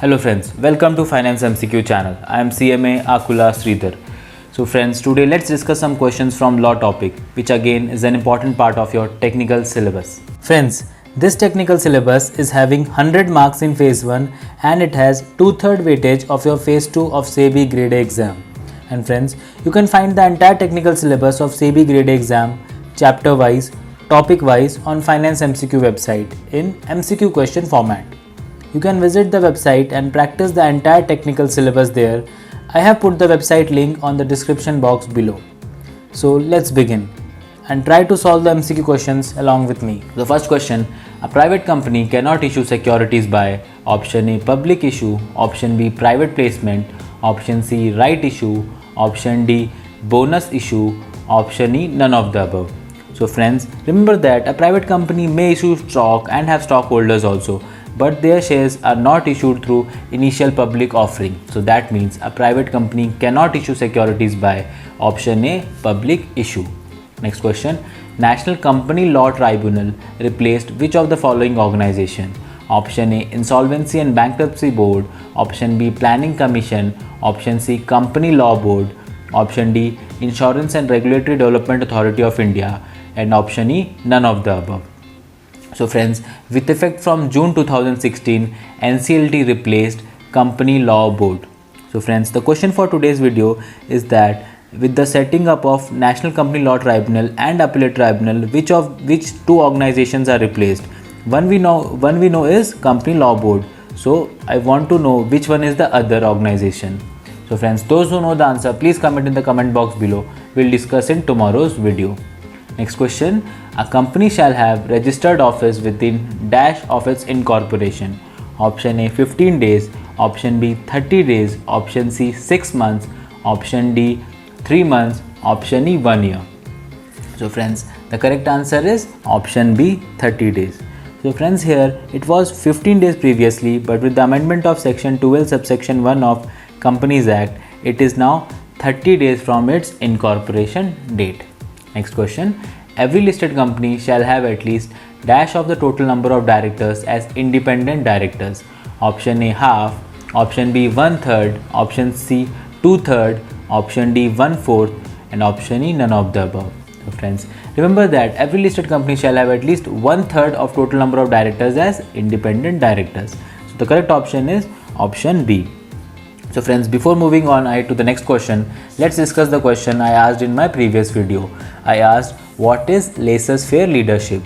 Hello friends, welcome to Finance MCQ channel. I am CMA Akula Sridhar. So friends, today let's discuss some questions from law topic, which again is an important part of your technical syllabus. Friends, this technical syllabus is having 100 marks in phase 1 and it has 2/3 weightage of your phase 2 of SEBI grade A exam. And friends, you can find the entire technical syllabus of SEBI grade A exam chapter wise, topic wise on Finance MCQ website in MCQ question format. You can visit the website and practice the entire technical syllabus there. I have put the website link on the description box below. So let's begin and try to solve the MCQ questions along with me. The first question, a private company cannot issue securities by option A public issue, option B private placement, option C right issue, option D bonus issue, option E none of the above. So friends, remember that a private company may issue stock and have stockholders also, but their shares are not issued through initial public offering. So that means a private company cannot issue securities by option A public issue. Next question, National Company Law Tribunal replaced which of the following organization? Option A Insolvency and Bankruptcy Board, option B Planning Commission, option C Company Law Board, option D Insurance and Regulatory Development Authority of India, and option E none of the above. So friends, with effect from June 2016, NCLT replaced Company Law Board. So friends, the question for today's video is that with the setting up of National Company Law Tribunal and Appellate Tribunal, which two organizations are replaced? One we know is Company Law Board. So I want to know which one is the other organization. So friends, those who know the answer, please comment in the comment box below. We'll discuss in tomorrow's video. Next question, a company shall have registered office within dash of its incorporation. Option A 15 days, option B 30 days, option C 6 months, option D 3 months, option E 1 year. So friends, the correct answer is option B 30 days. So friends, here it was 15 days previously, but with the amendment of section 12 subsection 1 of Companies Act, it is now 30 days from its incorporation date. Next question, every listed company shall have at least dash of the total number of directors as independent directors. Option A half, option B 1/3, option C 2/3, option D 1/4, and option E none of the above. So friends, remember that every listed company shall have at least 1/3 of total number of directors as independent directors. So the correct option is option B. So friends, before moving on to the next question, let's discuss the question I asked in my previous video. I asked, what is laissez-faire leadership?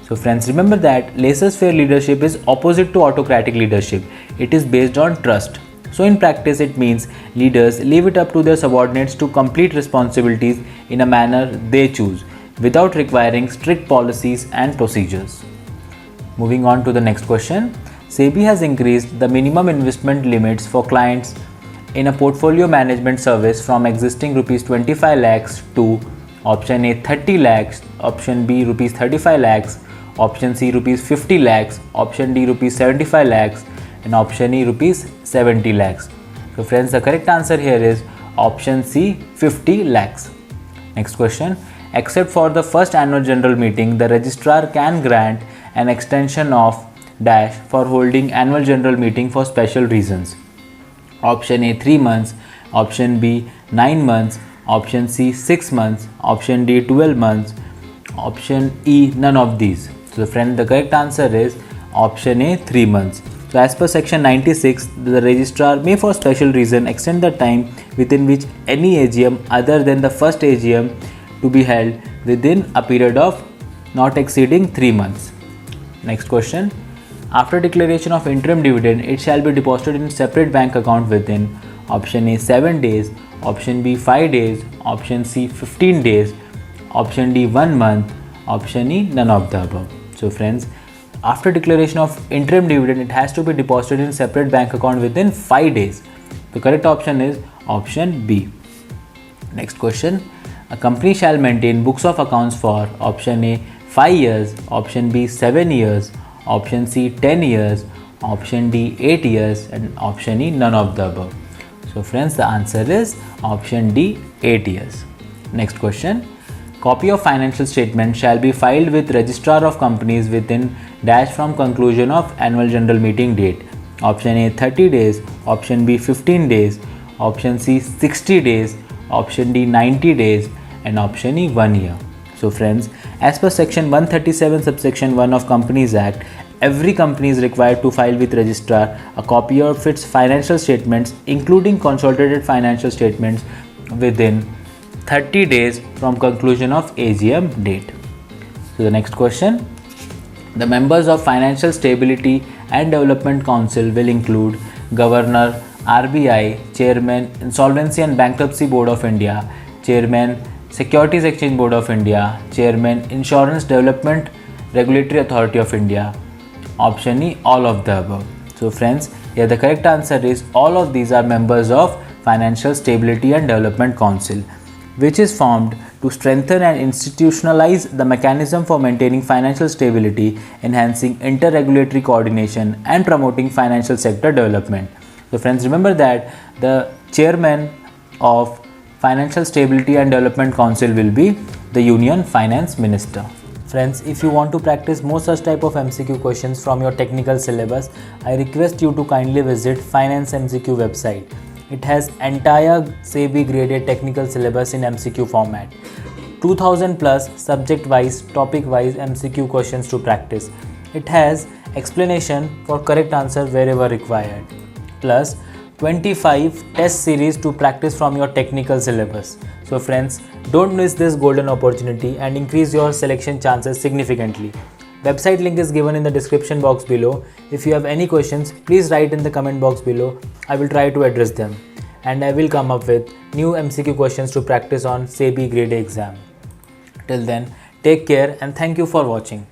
So friends, remember that laissez-faire leadership is opposite to autocratic leadership. It is based on trust. So in practice, it means leaders leave it up to their subordinates to complete responsibilities in a manner they choose, without requiring strict policies and procedures. Moving on to the next question. SEBI has increased the minimum investment limits for clients in a portfolio management service from existing rupees 25 lakhs to option A 30 lakhs, option B rupees 35 lakhs, option C rupees 50 lakhs, option D rupees 75 lakhs, and option E rupees 70 lakhs. So friends, the correct answer here is option C 50 lakhs. Next question, except for the first annual general meeting, the registrar can grant an extension of dash for holding annual general meeting for special reasons. Option A 3 months, option B 9 months, option C 6 months, option D 12 months, option E none of these. So friend, the correct answer is option A 3 months. So as per section 96, the registrar may for special reason extend the time within which any AGM other than the first AGM to be held within a period of not exceeding 3 months. Next question, after declaration of interim dividend, it shall be deposited in separate bank account within option A 7 days, option B 5 days, option C 15 days, option D 1 month, option E none of the above. So friends, after declaration of interim dividend, it has to be deposited in separate bank account within 5 days. The correct option is option B. Next question, a company shall maintain books of accounts for option A 5 years, option B 7 years, option C 10 years, option D 8 years, and option E none of the above. So friends, the answer is option D 8 years. Next question, copy of financial statement shall be filed with registrar of companies within dash from conclusion of annual general meeting date. Option A 30 days, option B 15 days, option C 60 days, option D 90 days, and option E 1 year. So friends, as per section 137 subsection 1 of Companies Act, every company is required to file with registrar a copy of its financial statements, including consolidated financial statements, within 30 days from conclusion of AGM date. So the next question. The members of Financial Stability and Development Council will include Governor, RBI, Chairman, Insolvency and Bankruptcy Board of India, Chairman, Securities Exchange Board of India, Chairman, Insurance Development Regulatory Authority of India. Option E, all of the above. So friends, here the correct answer is all of these are members of Financial Stability and Development Council, which is formed to strengthen and institutionalize the mechanism for maintaining financial stability, enhancing inter-regulatory coordination, and promoting financial sector development. So friends, remember that the chairman of Financial Stability and Development Council will be the Union Finance Minister. Friends, if you want to practice more such type of MCQ questions from your technical syllabus, I request you to kindly visit Finance MCQ website. It has entire SEBI graded technical syllabus in MCQ format. 2000 plus subject wise, topic wise MCQ questions to practice. It has explanation for correct answer wherever required. Plus 25 test series to practice from your technical syllabus. So friends, don't miss this golden opportunity and increase your selection chances significantly. Website link is given in the description box below. If you have any questions, please write in the comment box below. I will try to address them. And I will come up with new MCQ questions to practice on SEBI grade A exam. Till then, take care and thank you for watching.